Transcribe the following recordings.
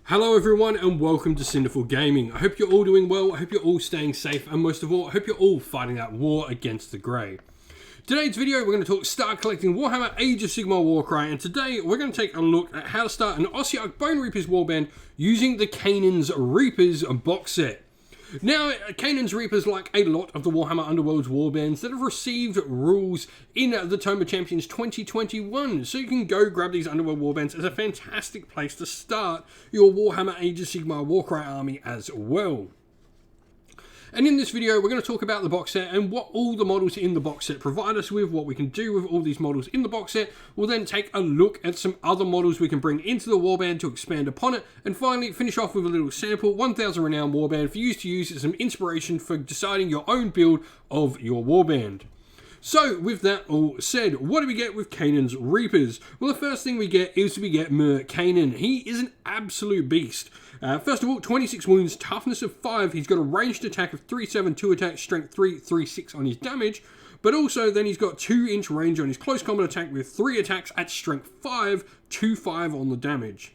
Hello everyone and welcome to Cinderful Gaming. I hope you're all doing well, I hope you're all staying safe, and most of all, I hope you're all fighting that war against the Grey. Today's video, we're going to start collecting Warhammer Age of Sigmar Warcry, and today we're going to take a look at how to start an Ossiarch Bonereapers warband using the Kainan's Reapers box set. Now, Kainan's Reapers, like a lot of the Warhammer Underworld's warbands that have received rules in the Tome of Champions 2021, so you can go grab these Underworld warbands as a fantastic place to start your Warhammer Age of Sigmar Warcry army as well. And in this video, we're going to talk about the box set and what all the models in the box set provide us with, what we can do with all these models in the box set. We'll then take a look at some other models we can bring into the warband to expand upon it. And finally, finish off with a little sample 1000 Renown warband for you to use as some inspiration for deciding your own build of your warband. So, with that all said, what do we get with Kainan's Reapers? Well, the first thing we get is Kainan. He is an absolute beast. First of all, 26 wounds, toughness of 5. He's got a ranged attack of 3/7, 2 attack, strength 3, 3/6 on his damage. But also, then he's got 2-inch range on his close combat attack with 3 attacks at strength 5, 2/5 on the damage.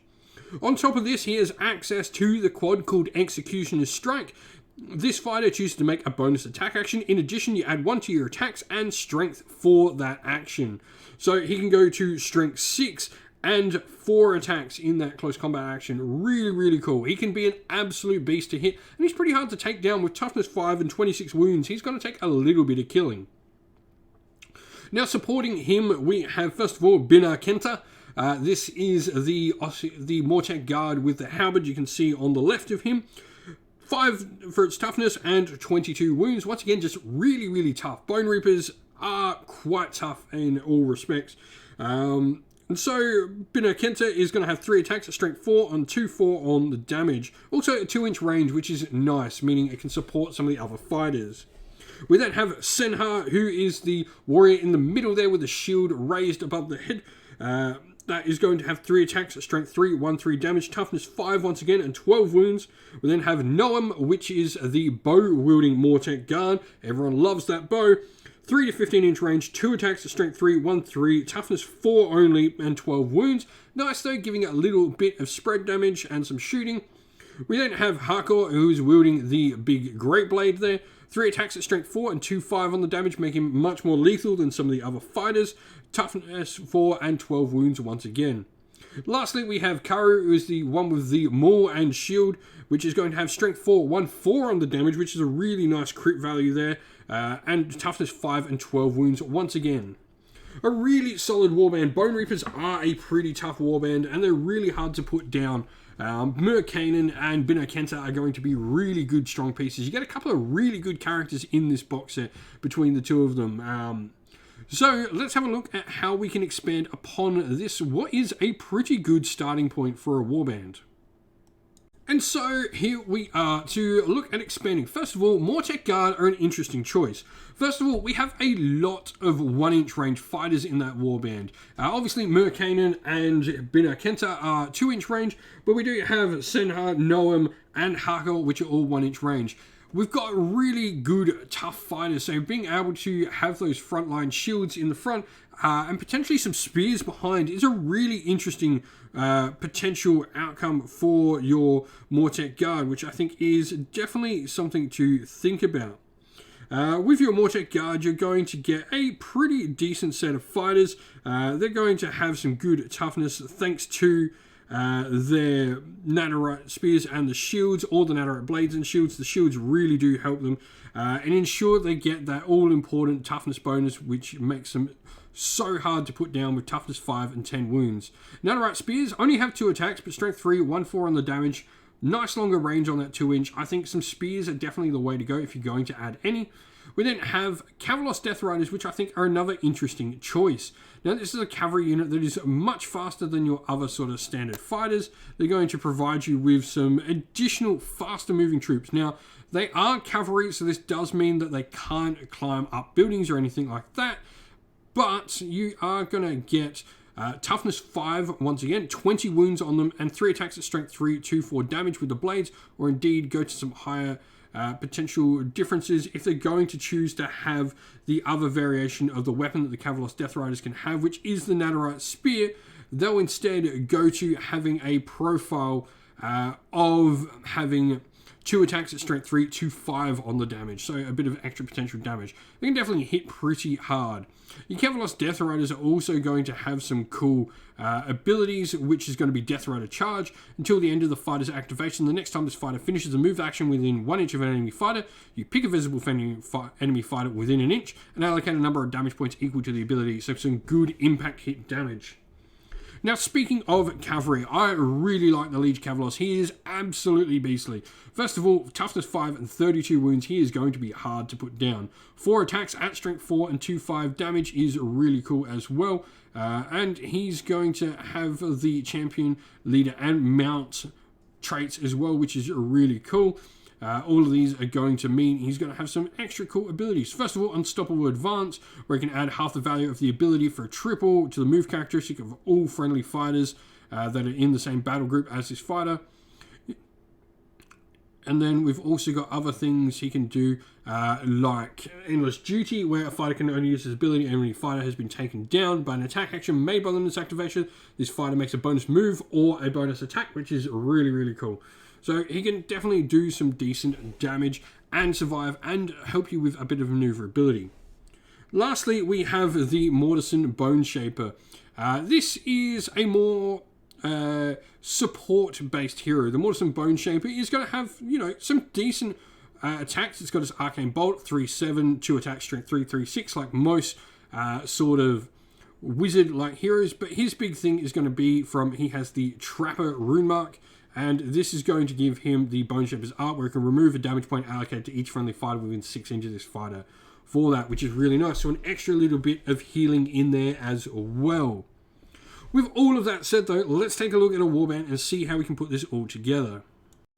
On top of this, he has access to the quad called Executioner's Strike. This fighter chooses to make a bonus attack action. In addition, you add 1 to your attacks and strength for that action. So he can go to strength 6 and 4 attacks in that close combat action. Really cool. He can be an absolute beast to hit, and he's pretty hard to take down with toughness 5 and 26 wounds. He's going to take a little bit of killing. Now, supporting him, we have, first of all, Kainan. This is the Mortek Guard with the halberd you can see on the left of him. 5 for its toughness and 22 wounds. Once again, just really tough. Bonereapers are quite tough in all respects. And so, Kainan is going to have 3 attacks at strength 4 and 2/4 on the damage. Also, a 2-inch range, which is nice, meaning it can support some of the other fighters. We then have Sigmar, who is the warrior in the middle there with the shield raised above the head. That is going to have 3 attacks at strength 3, 1/3 damage, toughness 5 once again, and 12 wounds. We then have Noam, which is the bow-wielding Mortek Guard. Everyone loves that bow. 3 to 15-inch range, 2 attacks at strength 3, 1/3, toughness 4 only, and 12 wounds. Nice though, giving it a little bit of spread damage and some shooting. We then have Hakor, who is wielding the big great blade there. 3 attacks at strength 4 and 2/5 on the damage, making him much more lethal than some of the other fighters. Toughness 4 and 12 wounds once again. Lastly, we have Karu, who is the one with the maul and shield, which is going to have strength 4, 1/4 on the damage, which is a really nice crit value there, and toughness 5 and 12 wounds once again. A really solid warband. Bonereapers are a pretty tough warband, and they're really hard to put down. Kainan and Kainan are going to be really good strong pieces. You get a couple of really good characters in this box set between the two of them. So let's have a look at how we can expand upon this, what is a pretty good starting point for a warband. And so here we are to look at expanding. First of all, Mortek Guard are an interesting choice. First of all, we have a lot of 1-inch range fighters in that warband. Obviously, Kainan and Kainan are 2-inch range, but we do have Sigmar, Noam, and Hakor, which are all 1-inch range. We've got really good, tough fighters, so being able to have those frontline shields in the front and potentially some spears behind is a really interesting potential outcome for your Mortek Guard, which I think is definitely something to think about. With your Mortek Guard, you're going to get a pretty decent set of fighters. They're going to have some good toughness thanks to their Nadirite spears and the shields, or the Nadirite blades and shields. The shields really do help them and ensure they get that all-important toughness bonus, which makes them so hard to put down with toughness 5 and 10 wounds. Nadirite spears only have 2 attacks, but strength 3, 1/4 on the damage. Nice longer range on that 2-inch. I think some spears are definitely the way to go if you're going to add any. We then have Kavalos Death Riders, which I think are another interesting choice. Now, this is a cavalry unit that is much faster than your other sort of standard fighters. They're going to provide you with some additional faster moving troops. Now, they are cavalry, so this does mean that they can't climb up buildings or anything like that. But you are going to get toughness 5, once again, 20 wounds on them, and 3 attacks at strength 3, 2/4 damage with the blades, or indeed go to some higher potential differences if they're going to choose to have the other variation of the weapon that the Kavalos Death Riders can have, which is the Nadirite Spear. They'll instead go to having a profile of having 2 attacks at strength 3 to 5 on the damage, so a bit of extra potential damage. They can definitely hit pretty hard. Your Kavalos Death Riders are also going to have some cool abilities, which is going to be Death Rider Charge. Until the end of the fighter's activation, the next time this fighter finishes a move action within 1 inch of an enemy fighter, you pick a visible enemy fighter within an inch and allocate a number of damage points equal to the ability, so some good impact hit damage. Now, speaking of cavalry, I really like the Liege Kavalos. He is absolutely beastly. First of all, toughness 5 and 32 wounds, he is going to be hard to put down. 4 attacks at strength 4 and 2/5 damage is really cool as well. And he's going to have the champion, leader, and mount traits as well, which is really cool. All of these are going to mean he's going to have some extra cool abilities. First of all, Unstoppable Advance, where he can add half the value of the ability for a triple to the move characteristic of all friendly fighters that are in the same battle group as this fighter. And then we've also got other things he can do, like Endless Duty, where a fighter can only use his ability and when a fighter has been taken down by an attack action made by them in this activation, this fighter makes a bonus move or a bonus attack, which is really, really cool. So he can definitely do some decent damage and survive and help you with a bit of maneuverability. Lastly, we have the Mortison Boneshaper. This is a more support-based hero. The Mortison Boneshaper is going to have, some decent attacks. It's got his Arcane Bolt, 3/7, 2 attacks, strength 3, 3/6, like most sort of wizard-like heroes. But his big thing is going to be he has the Trapper Rune Mark, and this is going to give him the Boneshaper's art, where he can remove a damage point allocated to each friendly fighter within 6 inches of this fighter for that, which is really nice. So an extra little bit of healing in there as well. With all of that said, though, let's take a look at a warband and see how we can put this all together.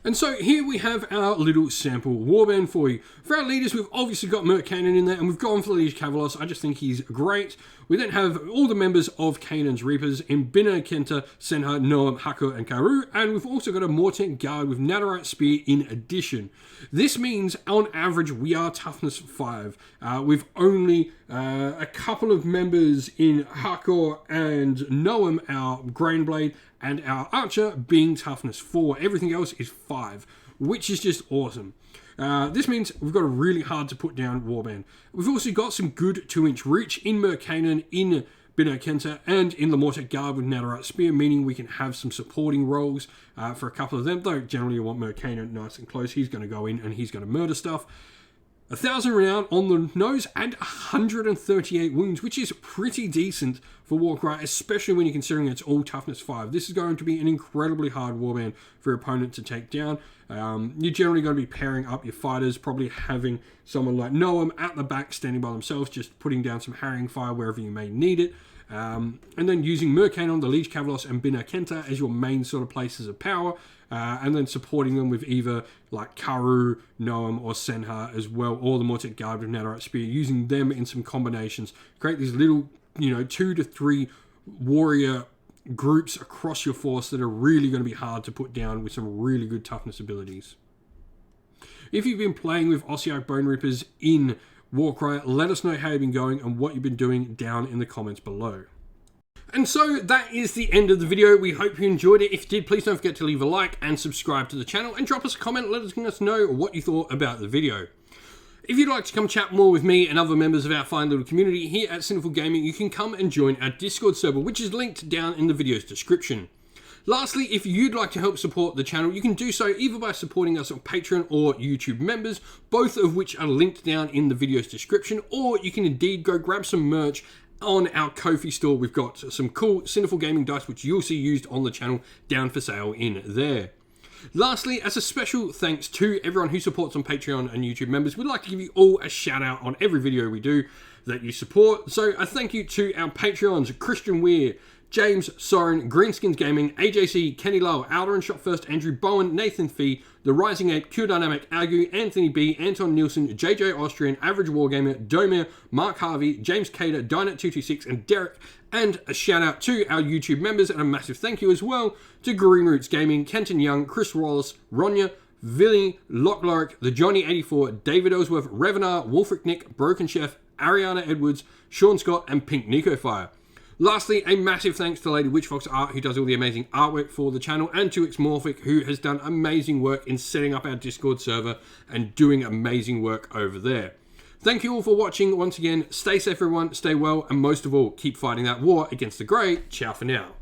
And so here we have our little sample warband for you. For our leaders, we've obviously got Kainan in there, and we've gone for the Liege Kavalos. I just think he's great. We then have all the members of Kainan's Reapers in Bina, Kenta, Senha, Noam, Hako, and Karu, and we've also got a Mortent Guard with Nadarite Spear in addition. This means, on average, we are toughness 5, with only a couple of members in Hako and Noam, our Grainblade, and our Archer being toughness 4. Everything else is 5, which is just awesome. This means we've got a really hard to put down warband. We've also got some good 2-inch reach in Kainan, in Bina Kenta, and in the Mortet Guard with Nadarite Spear, meaning we can have some supporting roles for a couple of them, though generally you want Kainan nice and close. He's going to go in and he's going to murder stuff. 1,000 renown on the nose and 138 wounds, which is pretty decent for Warcry, especially when you're considering it's all toughness 5. This is going to be an incredibly hard warband for your opponent to take down. You're generally going to be pairing up your fighters, probably having someone like Noam at the back standing by themselves, just putting down some harrying fire wherever you may need it. And then using Kainan, the Liege Kavalos, and Bina Kenta as your main sort of places of power. And then supporting them with either like Karu, Noam, or Senha as well, or the Mortet Guard with Nadarite Spear, using them in some combinations. Create these little, 2 to 3 warrior groups across your force that are really going to be hard to put down with some really good toughness abilities. If you've been playing with Ossiarch Bonereapers in Warcry, let us know how you've been going and what you've been doing down in the comments below. And so that is the end of the video. We hope you enjoyed it. If you did, please don't forget to leave a like and subscribe to the channel and drop us a comment. Let us know what you thought about the video. If you'd like to come chat more with me and other members of our fine little community here at Sinful Gaming, you can come and join our Discord server, which is linked down in the video's description. Lastly, if you'd like to help support the channel, you can do so either by supporting us on Patreon or YouTube members, both of which are linked down in the video's description, or you can indeed go grab some merch on our Ko-fi store. We've got some cool Sinful Gaming dice, which you'll see used on the channel, down for sale in there. Lastly, as a special thanks to everyone who supports on Patreon and YouTube members, we'd like to give you all a shout out on every video we do that you support. So a thank you to our Patreons, Christian Weir, James, Soren, Greenskins Gaming, AJC, Kenny Lowe, Alderan Shot First, Andrew Bowen, Nathan Fee, The Rising Ape, Q Dynamic, Agu, Anthony B, Anton Nielsen, JJ Austrian, Average Wargamer, Domir, Mark Harvey, James Cater, Dynet226, and Derek. And a shout out to our YouTube members, and a massive thank you as well to Green Roots Gaming, Kenton Young, Chris Wallace, Ronya, Villy, Lockloric, The Johnny84, David Ellsworth, Revenar, Wolfric Nick, Broken Chef, Ariana Edwards, Sean Scott, and Pink Nico Fire. Lastly, a massive thanks to Lady Witchfox Art, who does all the amazing artwork for the channel, and to Xmorphic, who has done amazing work in setting up our Discord server and doing amazing work over there. Thank you all for watching once again. Stay safe, everyone. Stay well. And most of all, keep fighting that war against the Grey. Ciao for now.